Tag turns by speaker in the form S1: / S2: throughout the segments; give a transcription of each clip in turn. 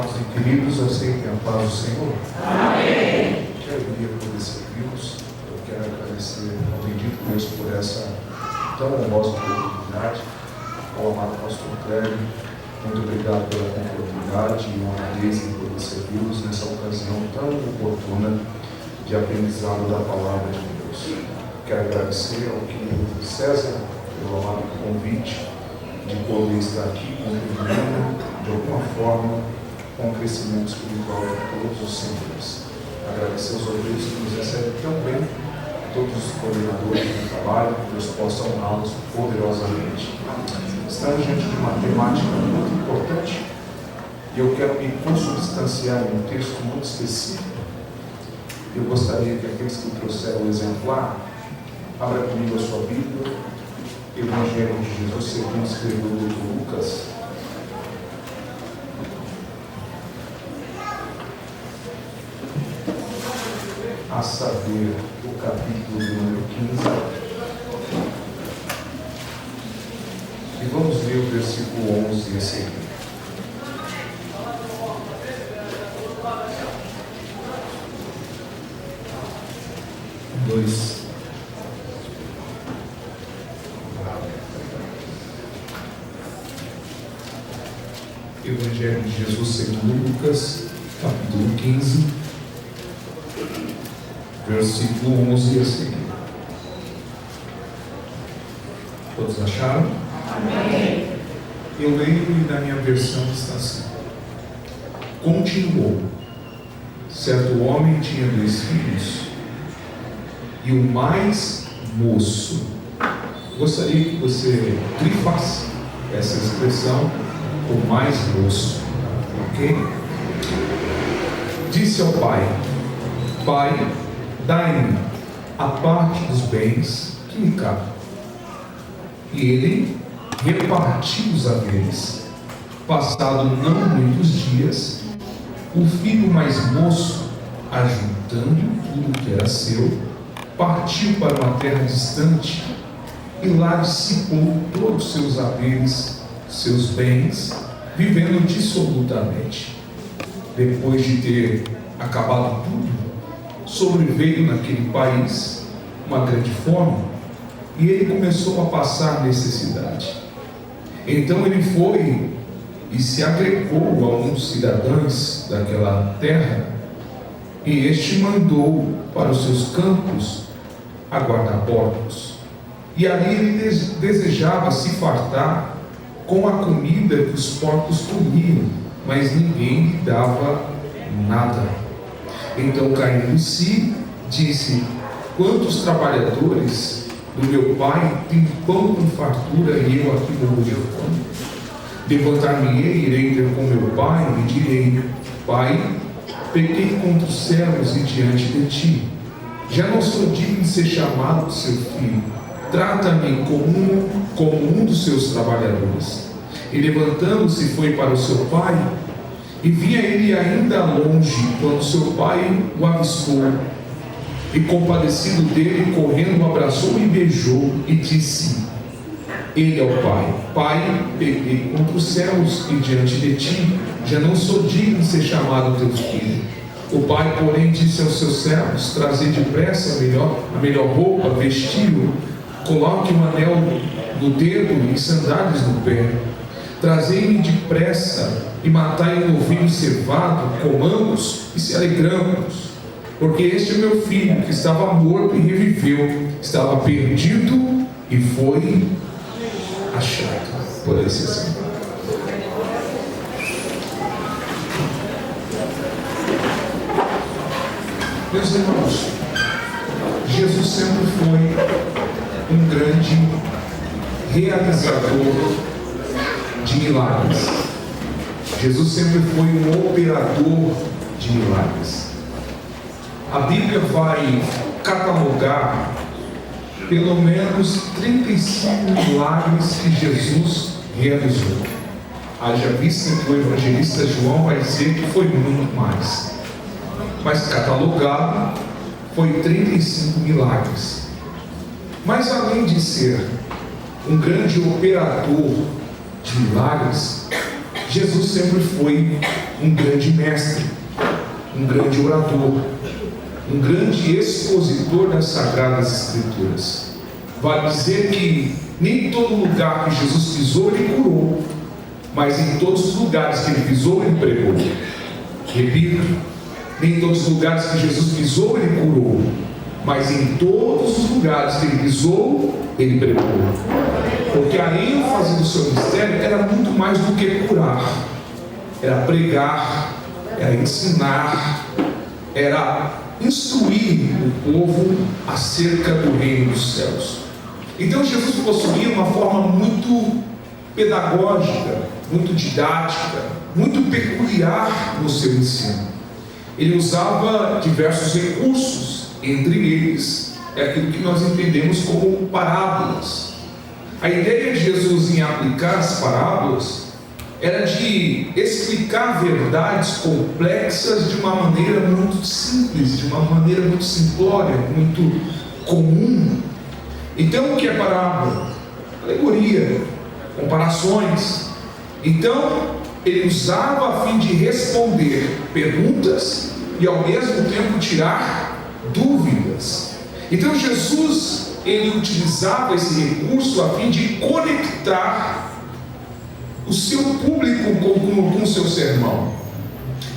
S1: amados e queridos, aceitem a paz do Senhor.
S2: Amém.
S1: Que alegria poder servi-los. Eu quero agradecer ao bendito Deus por essa tão honrosa oportunidade. Ao amado pastor Cléber, muito obrigado pela conformidade e honradez em poder servi-los nessa ocasião tão oportuna de aprendizado da palavra de Deus. Quero agradecer ao querido César pelo amado convite de poder estar aqui contribuindo de alguma forma com o crescimento espiritual de todos os senhores. Agradecer aos obreiros que nos recebem tão bem, todos os coordenadores do trabalho, que Deus possa honrá-los poderosamente. Estamos diante de uma temática muito importante e eu quero me consubstanciar em um texto muito específico. Eu gostaria que aqueles que trouxeram o exemplar, abra comigo a sua Bíblia, Evangelho de Jesus segundo escreveu o doutor Lucas. A saber, o capítulo de número 15. E vamos ler o versículo 11 a seguir. Dois. Evangelho de Jesus segundo Lucas, capítulo 15, versículo 11 a seguir. Todos acharam?
S2: Amém.
S1: Eu leio e na minha versão está assim. Continuou. Certo homem tinha 2 filhos, e o mais moço, gostaria que você grifasse essa expressão, o mais moço, ok? Disse ao pai: Pai, dai-me a parte dos bens que me cabe. E ele repartiu os haveres. Passado não muitos dias, o filho mais moço, ajuntando tudo que era seu, partiu para uma terra distante e lá dissipou todos os seus haveres, seus bens, vivendo dissolutamente. Depois de ter acabado tudo, sobreveio naquele país uma grande fome e ele começou a passar necessidade. Então ele foi e se agregou a alguns cidadãos daquela terra, e este mandou para os seus campos a guarda-porcos. E ali ele desejava se fartar com a comida que os porcos comiam, mas ninguém lhe dava nada. Então, caindo em si, disse: quantos trabalhadores do meu pai têm pão com fartura e eu aqui morro de fome? Levantar-me-ei, irei ter com meu pai e direi: Pai, pequei contra os céus e diante de ti. Já não sou digno de ser chamado seu filho. Trata-me como um dos seus trabalhadores. E levantando-se foi para o seu pai, e vinha ele ainda longe, quando seu pai o avistou. E compadecido dele, correndo, o abraçou e beijou, e disse ele ao pai: Pai, pequei contra os céus e diante de ti, já não sou digno de ser chamado teu filho. O pai, porém, disse aos seus servos: Trazei depressa a melhor roupa, vestiu, coloque um anel no dedo e sandálias no pé. Trazei-me depressa e matai um novilho cevado, comamos e se alegramos. Porque este é meu filho, que estava morto e reviveu, estava perdido e foi achado. Por esse assim. Meus irmãos, Jesus sempre foi um grande realizador de milagres. Jesus sempre foi um operador de milagres. A Bíblia vai catalogar pelo menos 35 milagres que Jesus realizou. Haja vista que o evangelista João vai dizer que foi muito mais, mas catalogado foi 35 milagres. Mas além de ser um grande operador de milagres, Jesus sempre foi um grande mestre, um grande orador, um grande expositor das Sagradas Escrituras. Vale dizer que nem em todo lugar que Jesus pisou ele curou, mas em todos os lugares que ele pisou ele pregou. Repito, nem em todos os lugares que Jesus pisou ele curou, mas em todos os lugares que ele pisou ele pregou. Porque a ênfase do seu ministério era muito mais do que curar, era pregar, era ensinar, era instruir o povo acerca do reino dos céus. Então Jesus possuía uma forma muito pedagógica, muito didática, muito peculiar no seu ensino. Ele usava diversos recursos, entre eles é aquilo que nós entendemos como parábolas. A ideia de Jesus em aplicar as parábolas era de explicar verdades complexas de uma maneira muito simples, de uma maneira muito simplória, muito comum. Então, o que é parábola? Alegoria, comparações. Então, ele usava a fim de responder perguntas e ao mesmo tempo tirar dúvidas. Então, Jesus, ele utilizava esse recurso a fim de conectar o seu público com o seu sermão.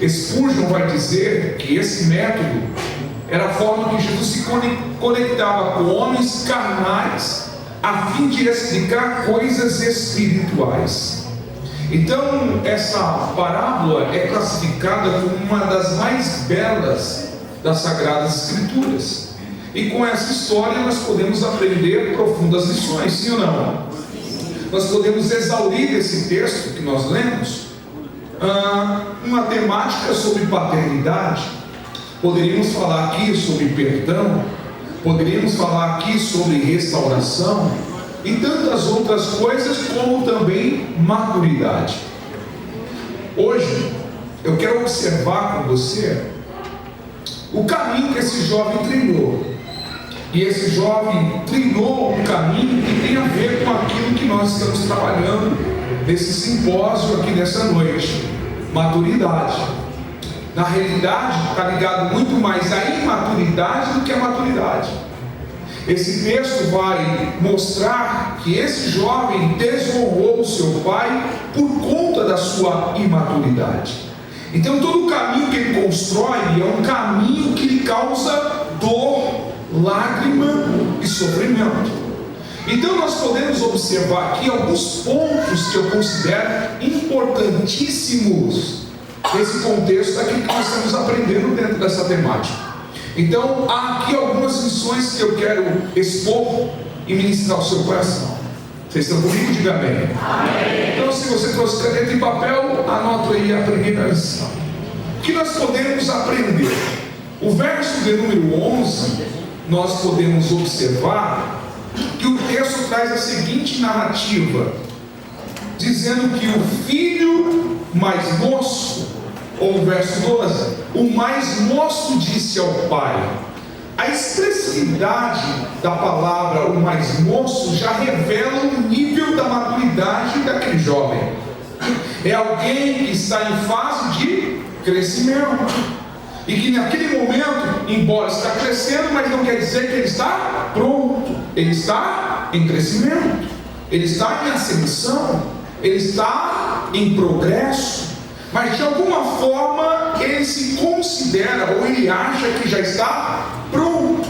S1: Spurgeon vai dizer que esse método era a forma que Jesus se conectava com homens carnais a fim de explicar coisas espirituais. Então, essa parábola é classificada como uma das mais belas das Sagradas Escrituras. E com essa história nós podemos aprender profundas lições, sim ou não? Nós podemos exaurir desse texto que nós lemos uma temática sobre paternidade. Poderíamos falar aqui sobre perdão, poderíamos falar aqui sobre restauração e tantas outras coisas, como também maturidade. Hoje eu quero observar com você o caminho que esse jovem trilhou. E esse jovem trilhou um caminho que tem a ver com aquilo que nós estamos trabalhando nesse simpósio aqui nessa noite: maturidade. Na realidade, está ligado muito mais à imaturidade do que à maturidade. Esse texto vai mostrar que esse jovem desonrou o seu pai por conta da sua imaturidade. Então, todo o caminho que ele constrói é um caminho que lhe causa dor, lágrima e sofrimento. Então nós podemos observar aqui alguns pontos que eu considero importantíssimos nesse contexto daquilo que nós estamos aprendendo dentro dessa temática. Então há aqui algumas lições que eu quero expor e ministrar ao seu coração. Vocês estão comigo? Diga amém. Amém. Então, se você trouxe caneta e papel, anota aí a primeira lição. O que nós podemos aprender? O verso de número 11, nós podemos observar que o texto traz a seguinte narrativa, dizendo que o filho mais moço, ou o verso 12, o mais moço disse ao pai. A expressividade da palavra o mais moço já revela o nível da maturidade daquele jovem. É alguém que está em fase de crescimento, e que naquele momento, embora está crescendo, mas não quer dizer que ele está pronto. Ele está em crescimento, ele está em ascensão, ele está em progresso, mas de alguma forma ele se considera, ou ele acha que já está pronto.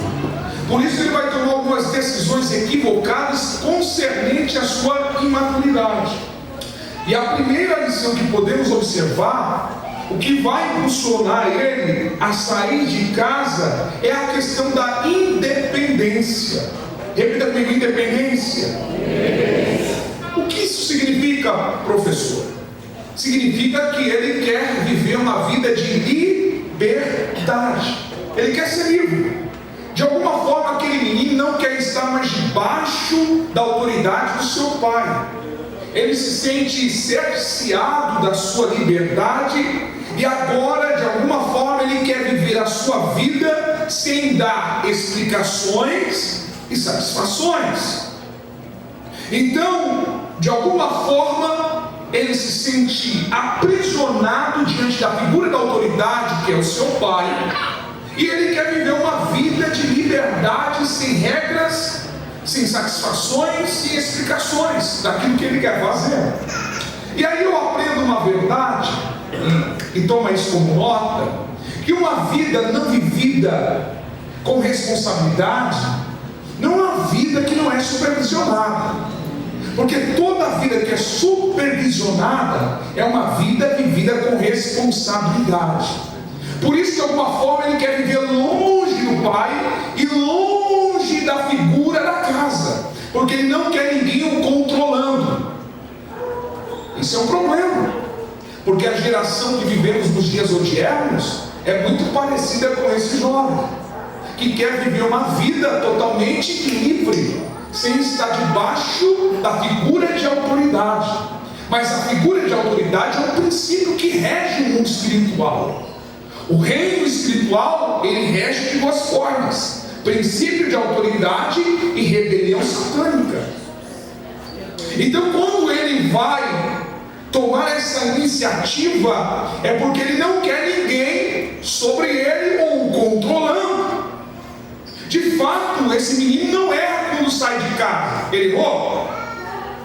S1: Por isso ele vai tomar algumas decisões equivocadas concernente à sua imaturidade. E a primeira lição que podemos observar, o que vai impulsionar ele a sair de casa, é a questão da independência. Repita comigo: independência. O que isso significa, professor? Significa que ele quer viver uma vida de liberdade. Ele quer ser livre. De alguma forma, aquele menino não quer estar mais debaixo da autoridade do seu pai. Ele se sente cerceado da sua liberdade e agora, de alguma forma, ele quer viver a sua vida sem dar explicações e satisfações. Então, de alguma forma, ele se sente aprisionado diante da figura da autoridade, que é o seu pai, e ele quer viver uma vida de liberdade, sem regras, sem satisfações, sem explicações daquilo que ele quer fazer. E aí eu aprendo uma verdade, e toma isso como nota, que uma vida não vivida com responsabilidade não é uma vida que não é supervisionada. Porque toda vida que é supervisionada é uma vida vivida com responsabilidade. Por isso, de alguma forma, ele quer viver longe do pai e longe da figura da casa, porque ele não quer ninguém o controlando. Isso é um problema, porque a geração que vivemos nos dias odiernos é muito parecida com esse jovem, que quer viver uma vida totalmente livre, sem estar debaixo da figura de autoridade. Mas a figura de autoridade é um princípio que rege o mundo espiritual. O reino espiritual, ele rege de duas formas: princípio de autoridade e rebelião satânica. Então, quando ele vai tomar essa iniciativa, é porque ele não quer ninguém sobre ele ou o controlando. De fato, esse menino não erra quando sai de casa. Ele errou?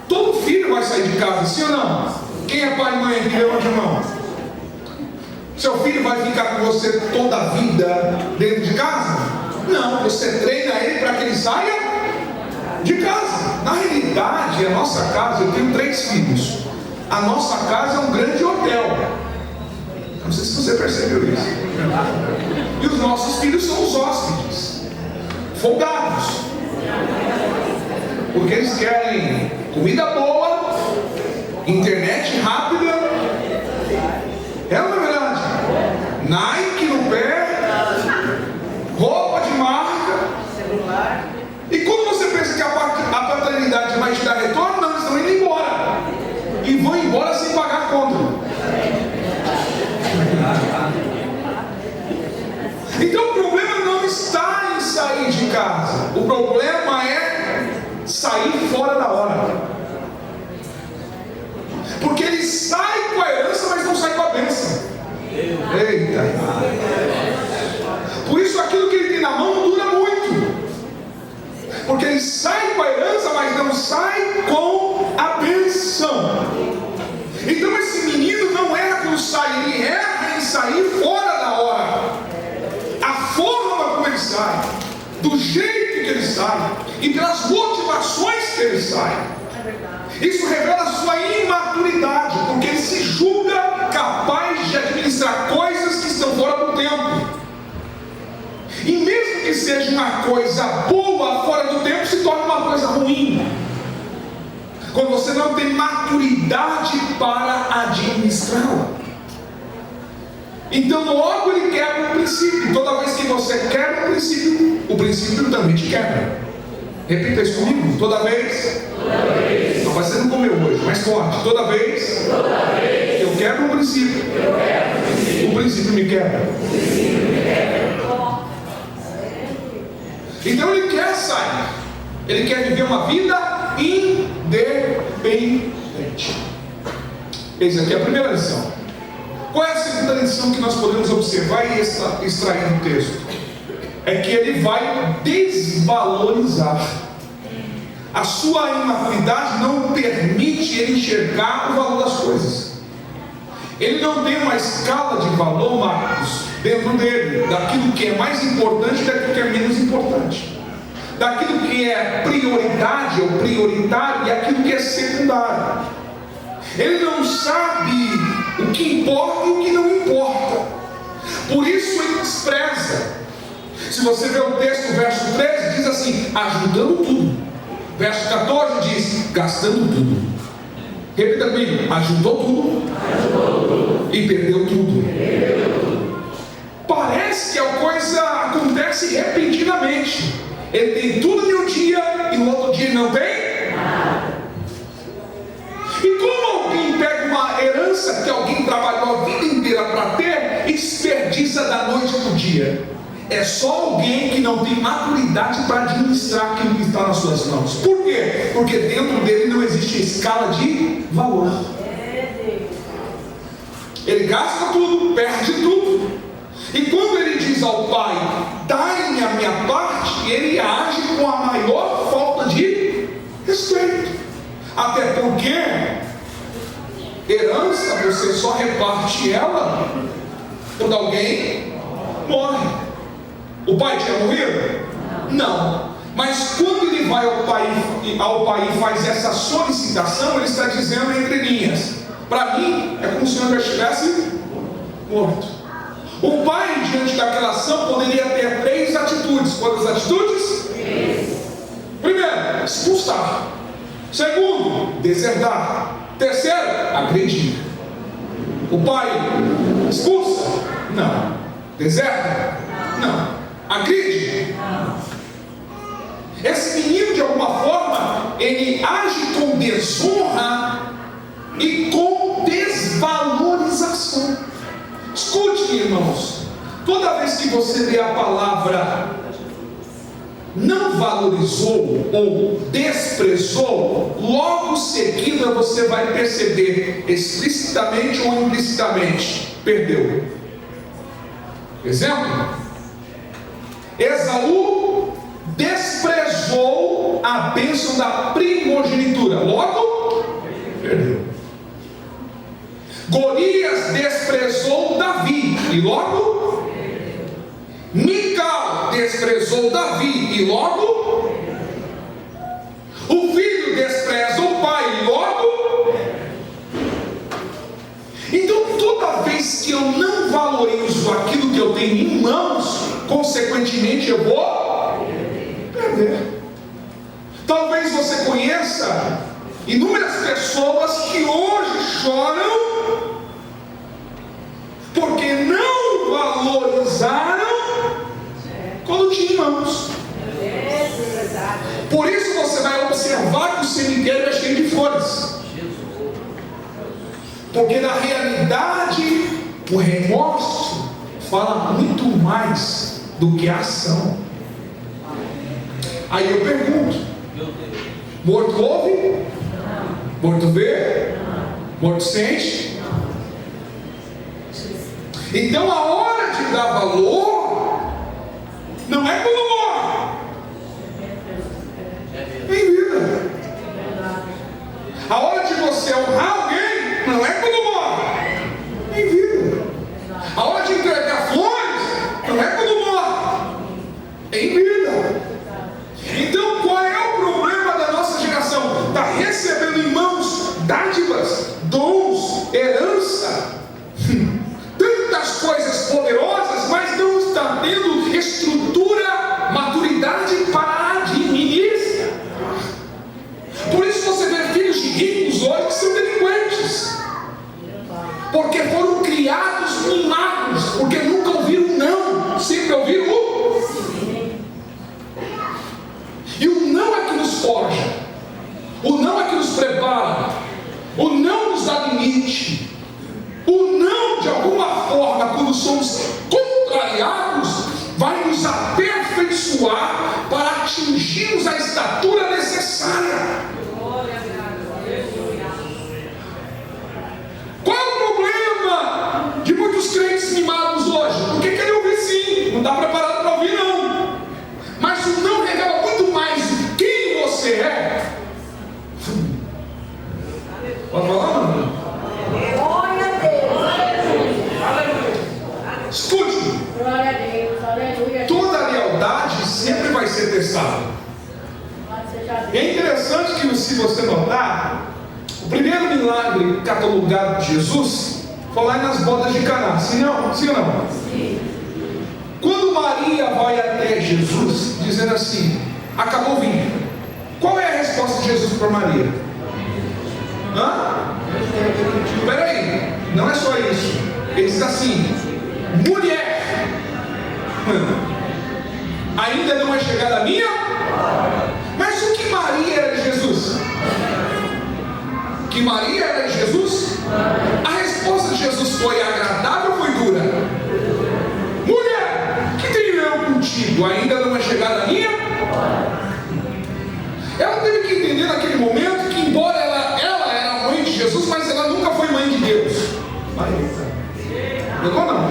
S1: Todo filho vai sair de casa, sim ou não? Quem é pai e mãe aqui? Levante a mão. Seu filho vai ficar com você toda a vida dentro de casa? Não, você treina ele para que ele saia de casa. Na realidade, a nossa casa, eu tenho 3 filhos. A nossa casa é um grande hotel. Não sei se você percebeu isso. E os nossos filhos são os hóspedes, folgados, porque eles querem comida boa, internet rápida, é uma verdade, Nike no pé, roupa de marca. E quando você pensa que a paternidade vai te dar retorno, não, eles estão indo embora e vão embora sem pagar a conta. Então o problema não está em sair de casa, o problema é sair fora da hora. Porque ele sai com a herança, mas não sai com a bênção. Eita! Por isso aquilo que ele tem na mão não dura muito. Porque ele sai com a herança, mas não sai com a bênção. Então esse menino não erra quando sai, ele erra em sair fora da hora. A forma como ele sai, do jeito que ele sai e pelas motivações que ele sai, isso revela a sua imaturidade, porque ele se julga capaz de administrar coisas que estão fora do tempo. E mesmo que seja uma coisa boa fora do tempo, se torna uma coisa ruim quando você não tem maturidade para administrá-la. Então logo ele quebra o princípio. Toda vez que você quebra o princípio também te quebra. Repita isso comigo. Toda vez. Não, você não comeu hoje, mas forte. Toda vez eu quebro o princípio, o princípio me quebra. Então ele quer sair. Ele quer viver uma vida independente. Eis aqui a primeira lição. Qual é a segunda lição que nós podemos observar e extrair do texto? É que ele vai desvalorizar. A sua imaturidade não permite ele enxergar o valor das coisas. Ele não tem uma escala de valor, Marcos, dentro dele, daquilo que é mais importante e daquilo que é menos importante, daquilo que é prioridade ou prioritário e aquilo que é secundário. Ele não sabe o que importa e o que não importa. Por isso ele despreza. Se você ver o texto, verso 13, diz assim: ajudando tudo. Verso 14 diz: gastando tudo. Repita comigo: ajudou tudo e perdeu tudo. Parece que a coisa acontece repentinamente. Ele tem tudo em um dia e no outro dia ele não tem nada. E como alguém pega uma herança que alguém trabalhou a vida inteira para ter e desperdiça da noite para o dia? É só alguém que não tem maturidade para administrar aquilo que está nas suas mãos. Por quê? Porque dentro dele não existe escala de valor. Ele gasta tudo, perde tudo. E quando ele diz ao pai, dai-me a minha parte, ele age com a maior falta de respeito. Até porque herança você só reparte ela quando alguém morre. O pai tinha morrido? Não. Mas quando ele vai ao pai e faz essa solicitação, ele está dizendo entre linhas: para mim, é como se o senhor estivesse morto. O pai, diante daquela ação, poderia ter 3 atitudes. Quantas atitudes? 3. Primeiro, expulsar. Segundo, deserdar. Terceiro, agredir. O pai expulsa? Não. Deserta? Não. Agride? Não. Esse menino, de alguma forma, ele age com desonra e com desvalorização. Escute, irmãos, toda vez que você lê a palavra não valorizou ou desprezou, logo em seguida você vai perceber, explicitamente ou implicitamente, perdeu. Exemplo: Esaú desprezou a bênção da primogenitura, logo perdeu. Golias desprezou Davi e logo Mical desprezou Davi e logo o filho despreza o pai e logo. Então toda vez que eu não valorizo aquilo que eu tenho em mãos, consequentemente eu vou perder. Talvez você conheça inúmeras pessoas que hoje choram porque não valorizaram quando tinha em mãos. Por isso você vai observar que o cemitério é cheio de flores, porque na realidade o remorso fala muito mais do que a ação. Aí eu pergunto: morto ouve? Morto vê? Morto sente? Então a hora de dar valor não é quando morre, em vida. A hora de você honrar alguém não é quando morre, em vida. A hora de entregar flores não é quando morre, em vida. Então qual é o problema da nossa geração? Está recebendo em mãos dádivas, dons, herança, tantas coisas poderosas, mas não está tendo estrutura, maturidade para administrar. Por isso você vê filhos de ricos hoje que são delinquentes, porque foram criados mimados, porque nunca ouviram não, sempre ouviram o sim. E o não é que nos forja, o não é que nos prepara, o não nos dá limite. O não, de alguma forma, quando somos contrariados, vai nos aperfeiçoar para atingirmos a estatura necessária. Qual é o problema de muitos crentes mimados hoje? Porque querem ouvir sim, não está preparado para ouvir não. Mas o não revela muito mais quem você é. Pode falar, mano? Escute, toda lealdade sempre vai ser testada. É interessante que, se você notar, o primeiro milagre catalogado de Jesus foi lá nas bodas de Caná. Sim ou não? Sim. Quando Maria vai até Jesus dizendo assim: acabou o vinho, qual é a resposta de Jesus para Maria? Espera aí, não é só isso. Ele diz assim: mulher, ainda não é chegada a minha? Mas o que Maria era de Jesus? Que Maria era de Jesus? A resposta de Jesus foi agradável ou foi dura? Mulher, que tenho eu contigo? Ainda não é chegada a minha? Ela teve que entender naquele momento que, embora ela era mãe de Jesus, mas ela nunca foi mãe de Deus. Pegou não?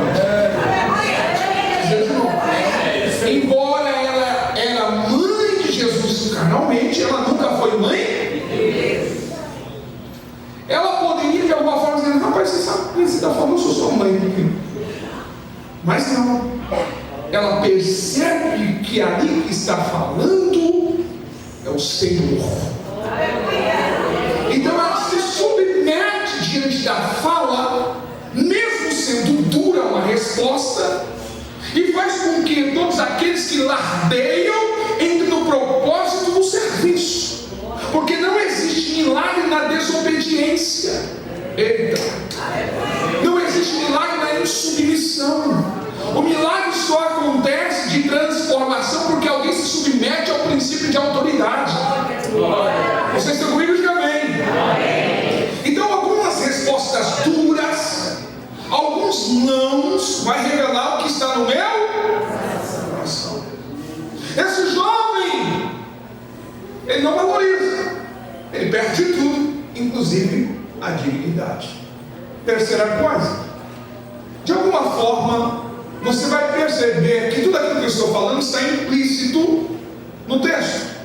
S1: Embora ela era mãe de Jesus carnalmente, ela nunca foi mãe. Ela poderia de alguma forma dizer: rapaz, você sabe que você está falando, eu sou sua mãe. Mas não. Ela percebe que ali que está falando é o Senhor. Então ela se submete diante da fala, mesmo sendo dura uma resposta, e faz com que todos aqueles que lardeiam entrem no propósito do serviço, porque não existe milagre na desobediência. Eita! Não existe milagre na insubmissão. O milagre só acontece de transformação porque alguém se submete ao princípio de autoridade. Vocês estão comigo? Diga amém. Então, algumas respostas duras, alguns nãos, vai revelar o que está no meu coração. Esse jovem, ele não valoriza, ele perde tudo, inclusive a dignidade. Terceira coisa, de alguma forma, você vai perceber que tudo aquilo que eu estou falando está implícito no texto.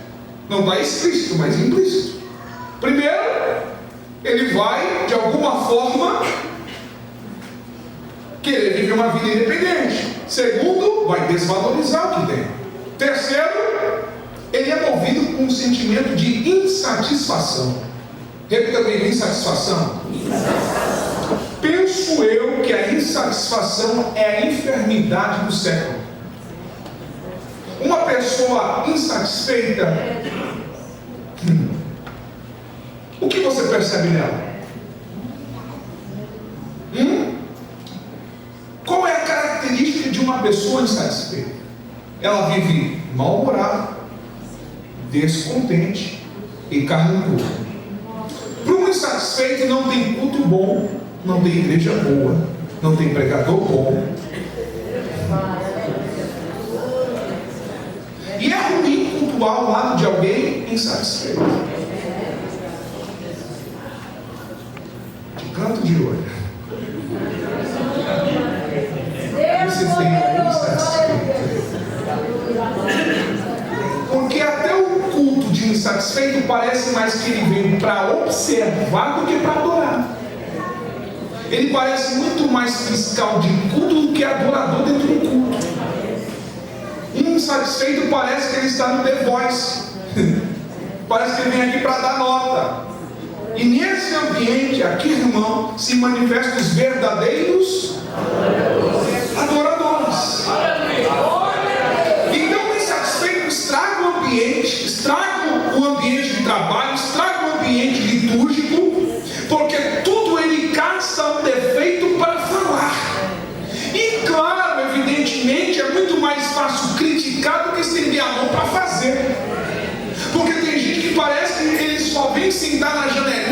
S1: Não está explícito, mas implícito. Primeiro, ele vai, de alguma forma, querer viver uma vida independente. Segundo, vai desvalorizar o que tem. Terceiro, ele é movido com um sentimento de insatisfação. Repita comigo: insatisfação. Penso eu que a insatisfação é a enfermidade do século. Uma pessoa insatisfeita, o que você percebe nela? Qual é a característica de uma pessoa insatisfeita? Ela vive mal-humorada, descontente e carrancuda. Para um insatisfeito não tem culto bom, não tem igreja boa, não tem pregador bom. E é ruim cultuar ao lado de alguém insatisfeito. De canto de olho. Vocês têm alguém insatisfeito. Porque até o culto de insatisfeito parece mais que ele veio para observar do que para adorar. Ele parece muito mais fiscal de culto do que adorador dentro do culto. Um insatisfeito parece que ele está no The Voice. Parece que ele vem aqui para dar nota. E nesse ambiente aqui, irmão, se manifestam os verdadeiros adoradores. Então o insatisfeito estraga o ambiente, estraga o ambiente de trabalho, estraga o ambiente litúrgico, porque tudo ele caça um defeito para falar. E claro, evidentemente, é muito mais fácil criticar do que estender a mão para fazer. Porque tem gente que parece que ele só vem sentar na janelinha